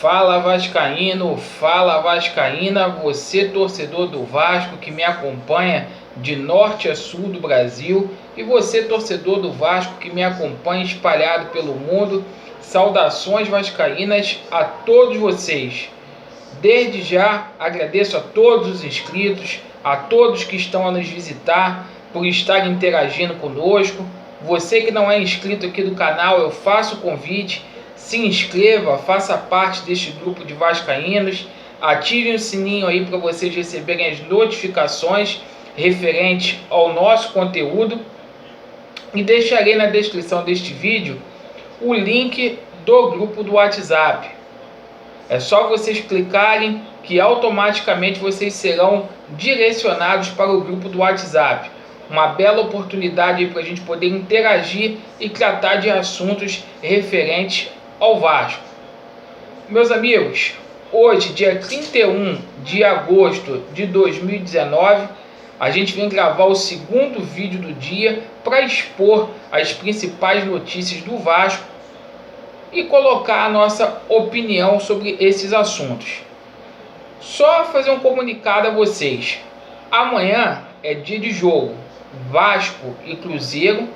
Fala vascaíno, fala vascaína, você torcedor do Vasco que me acompanha de norte a sul do Brasil e você torcedor do Vasco que me acompanha espalhado pelo mundo, saudações vascaínas a todos vocês. Desde já agradeço a todos os inscritos, a todos que estão a nos visitar, por estar interagindo conosco. Você que não é inscrito aqui do canal, eu faço o convite. Se inscreva, faça parte deste grupo de vascaínos, ativem o sininho aí para vocês receberem as notificações referentes ao nosso conteúdo e deixarei na descrição deste vídeo o link do grupo do WhatsApp. É só vocês clicarem que automaticamente vocês serão direcionados para o grupo do WhatsApp. Uma bela oportunidade para a gente poder interagir e tratar de assuntos referentes ao Vasco. Meus amigos, hoje, dia 31 de agosto de 2019, a gente vem gravar o segundo vídeo do dia para expor as principais notícias do Vasco e colocar a nossa opinião sobre esses assuntos. Só fazer um comunicado a vocês. Amanhã é dia de jogo, Vasco e Cruzeiro.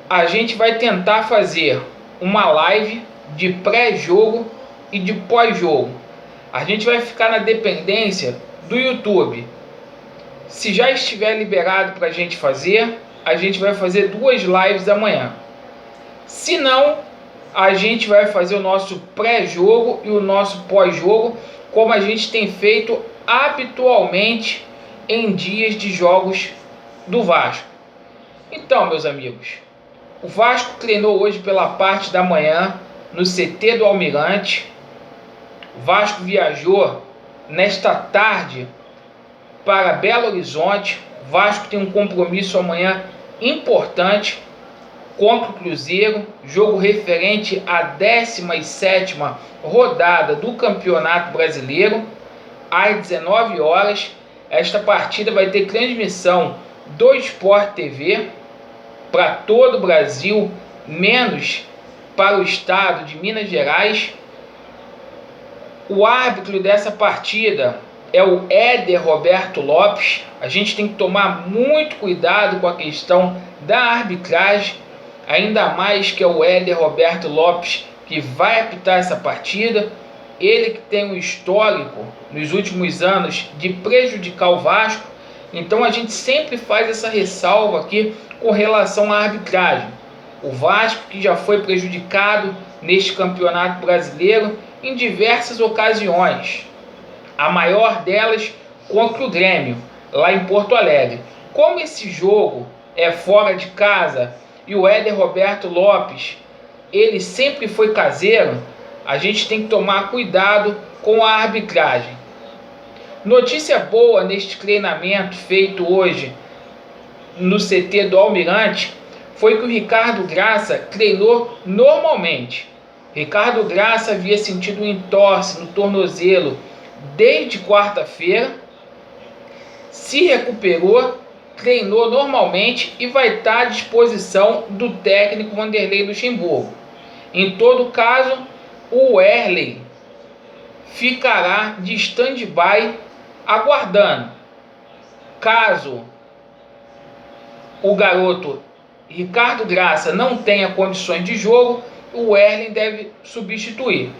A gente vai tentar fazer uma live de pré-jogo e de pós-jogo. A gente vai ficar na dependência do YouTube. Se já estiver liberado para a gente vai fazer 2 lives amanhã. Se não, a gente vai fazer o nosso pré-jogo e o nosso pós-jogo, como a gente tem feito habitualmente em dias de jogos do Vasco. Então, meus amigos, o Vasco treinou hoje pela parte da manhã no CT do Almirante. O Vasco viajou nesta tarde para Belo Horizonte. O Vasco tem um compromisso amanhã importante contra o Cruzeiro, jogo referente à 17ª rodada do Campeonato Brasileiro, às 19 horas. Esta partida vai ter transmissão do Sport TV para todo o Brasil, menos para o estado de Minas Gerais. O árbitro dessa partida é o Éder Roberto Lopes. A gente tem que tomar muito cuidado com a questão da arbitragem, ainda mais que é o Éder Roberto Lopes que vai apitar essa partida. Ele que tem um histórico nos últimos anos de prejudicar o Vasco. Então a gente sempre faz essa ressalva aqui com relação à arbitragem. O Vasco que já foi prejudicado neste Campeonato Brasileiro em diversas ocasiões. A maior delas contra o Grêmio, lá em Porto Alegre. Como esse jogo é fora de casa e o Éder Roberto Lopes, ele sempre foi caseiro, a gente tem que tomar cuidado com a arbitragem. Notícia boa neste treinamento feito hoje no CT do Almirante foi que o Ricardo Graça treinou normalmente. Ricardo Graça havia sentido um entorse no tornozelo desde quarta-feira, se recuperou, treinou normalmente e vai estar à disposição do técnico Vanderlei Luxemburgo. Em todo caso, o Wesley ficará de stand-by aguardando. Caso o garoto Ricardo Graça não tenha condições de jogo, o Wesley deve substituir.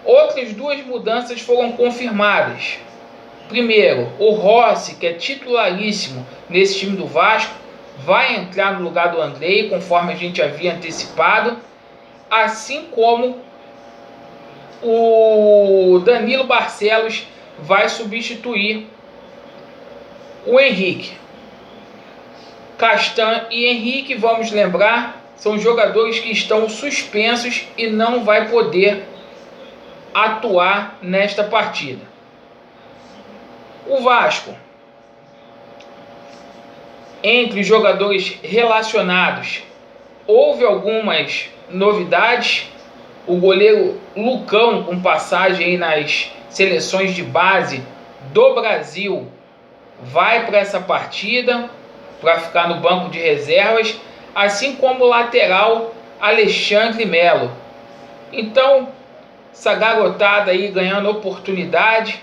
Outras 2 mudanças foram confirmadas. Primeiro, o Rossi, que é titularíssimo nesse time do Vasco, vai entrar no lugar do Andrei, conforme a gente havia antecipado, assim como o Danilo Barcelos vai substituir o Henrique. Castan e Henrique, vamos lembrar, são jogadores que estão suspensos e não vai poder atuar nesta partida. O Vasco, entre os jogadores relacionados, houve algumas novidades. O goleiro Lucão, com passagem aí nas seleções de base do Brasil, vai para essa partida, para ficar no banco de reservas, assim como o lateral Alexandre Melo. Então, essa garotada aí ganhando oportunidade.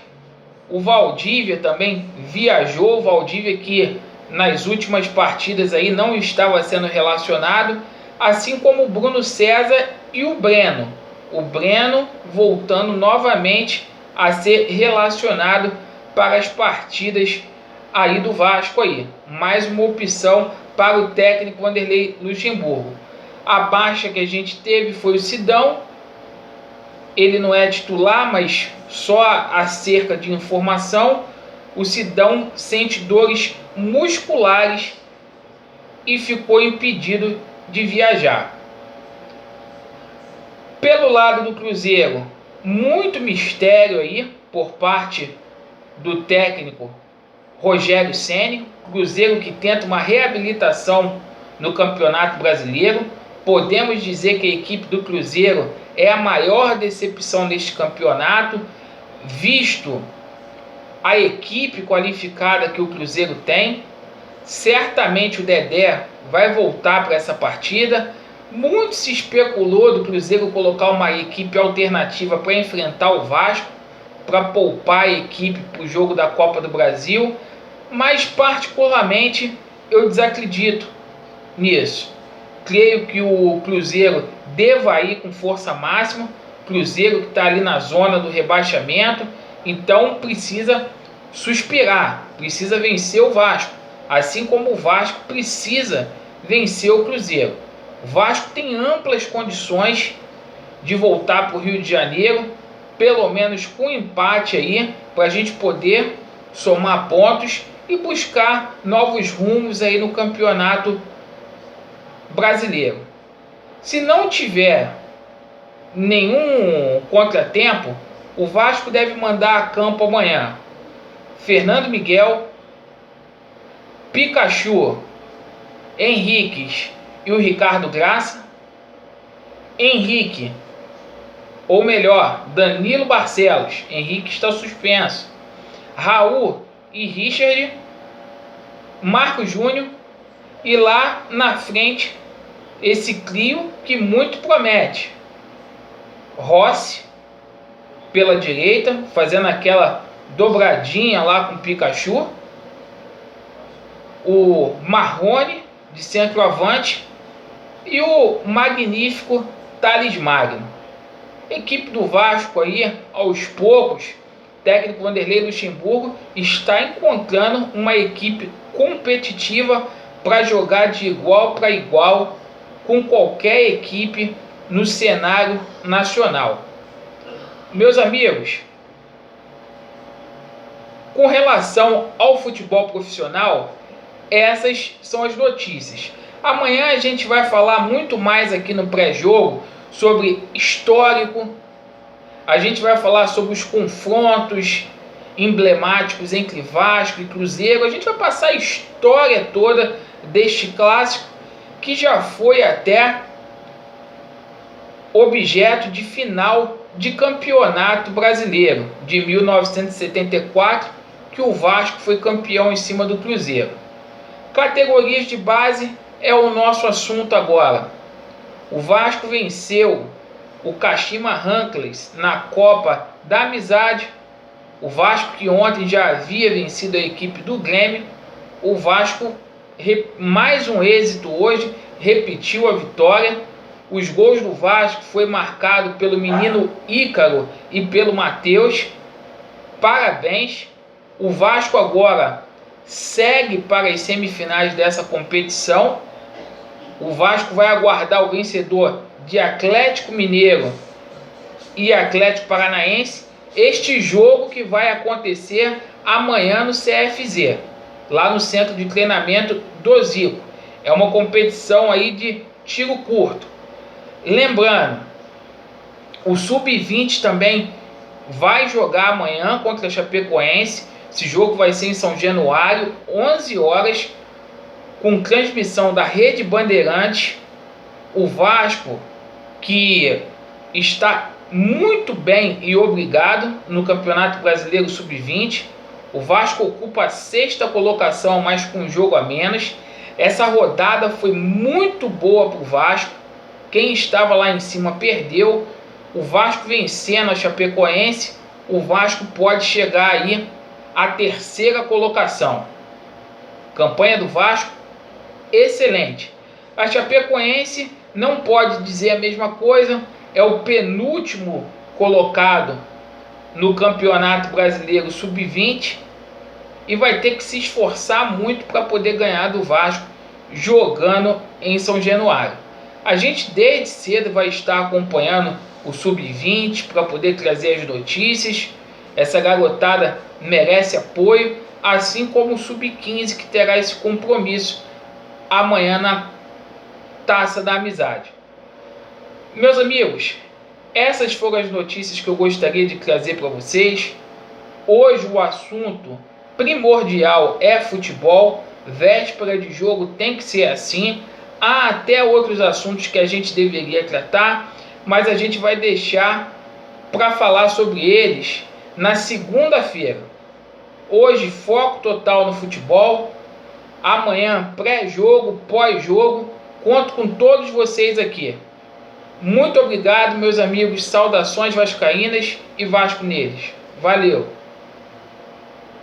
O Valdívia também viajou, o Valdívia que nas últimas partidas aí não estava sendo relacionado, assim como o Bruno César e o Breno. O Breno voltando novamente a ser relacionado para as partidas aí do Vasco aí. Mais uma opção para o técnico Vanderlei Luxemburgo. A baixa que a gente teve foi o Sidão. Ele não é titular, mas só acerca de informação, o Sidão sente dores musculares e ficou impedido de viajar. Pelo lado do Cruzeiro, muito mistério aí por parte do técnico Rogério Ceni. Cruzeiro que tenta uma reabilitação no Campeonato Brasileiro. Podemos dizer que a equipe do Cruzeiro é a maior decepção deste campeonato, visto a equipe qualificada que o Cruzeiro tem. Certamente o Dedé vai voltar para essa partida. Muito se especulou do Cruzeiro colocar uma equipe alternativa para enfrentar o Vasco, para poupar a equipe para o jogo da Copa do Brasil, mas particularmente eu desacredito nisso. Creio que o Cruzeiro deva ir com força máxima. Cruzeiro que está ali na zona do rebaixamento, então precisa suspirar, precisa vencer o Vasco, assim como o Vasco precisa vencer o Cruzeiro. O Vasco tem amplas condições de voltar para o Rio de Janeiro, pelo menos com empate aí, para a gente poder somar pontos e buscar novos rumos aí no Campeonato Brasileiro. Se não tiver nenhum contratempo, o Vasco deve mandar a campo amanhã Fernando Miguel, Pikachu, Henriques e o Ricardo Graça. Henrique, ou melhor, Danilo Barcelos. Henrique está suspenso. Raul e Richard, Marco Júnior e lá na frente esse trio que muito promete. Rossi pela direita, fazendo aquela dobradinha lá com o Pikachu. O Marrone de centroavante e o magnífico Thales Magno. Equipe do Vasco aí, aos poucos, técnico Vanderlei Luxemburgo está encontrando uma equipe competitiva para jogar de igual para igual com qualquer equipe no cenário nacional. Meus amigos, com relação ao futebol profissional, essas são as notícias. Amanhã a gente vai falar muito mais aqui no pré-jogo sobre histórico. A gente vai falar sobre os confrontos emblemáticos entre Vasco e Cruzeiro. A gente vai passar a história toda deste clássico que já foi até objeto de final de campeonato brasileiro de 1974, que o Vasco foi campeão em cima do Cruzeiro. Categorias de base é o nosso assunto agora. O Vasco venceu o Kashima Antlers na Copa da Amizade. O Vasco que ontem já havia vencido a equipe do Grêmio. O Vasco, mais um êxito hoje, repetiu a vitória. Os gols do Vasco foi marcado pelo menino Ícaro e pelo Matheus. Parabéns. O Vasco agora segue para as semifinais dessa competição. O Vasco vai aguardar o vencedor de Atlético Mineiro e Atlético Paranaense. Este jogo que vai acontecer amanhã no CFZ, lá no centro de treinamento do Zico. É uma competição aí de tiro curto. Lembrando, o Sub-20 também vai jogar amanhã contra a Chapecoense. Esse jogo vai ser em São Januário, 11 horas, com transmissão da Rede Bandeirantes. O Vasco, que está muito bem e obrigado no Campeonato Brasileiro Sub-20. O Vasco ocupa a 6ª colocação, mas com um jogo a menos. Essa rodada foi muito boa para o Vasco. Quem estava lá em cima perdeu. O Vasco vencendo a Chapecoense, o Vasco pode chegar aí à terceira colocação. Campanha do Vasco excelente. A Chapecoense não pode dizer a mesma coisa, é o penúltimo colocado no Campeonato Brasileiro Sub-20 e vai ter que se esforçar muito para poder ganhar do Vasco jogando em São Januário. A gente desde cedo vai estar acompanhando o Sub-20 para poder trazer as notícias. Essa garotada merece apoio, assim como o Sub-15, que terá esse compromisso amanhã na Taça da Amizade. Meus amigos, essas foram as notícias que eu gostaria de trazer para vocês. Hoje o assunto primordial é futebol. Véspera de jogo tem que ser assim. Há até outros assuntos que a gente deveria tratar, mas a gente vai deixar para falar sobre eles na segunda-feira. Hoje foco total no futebol. Amanhã pré-jogo, pós-jogo. Conto com todos vocês aqui. Muito obrigado, meus amigos. Saudações vascaínas e Vasco neles. Valeu!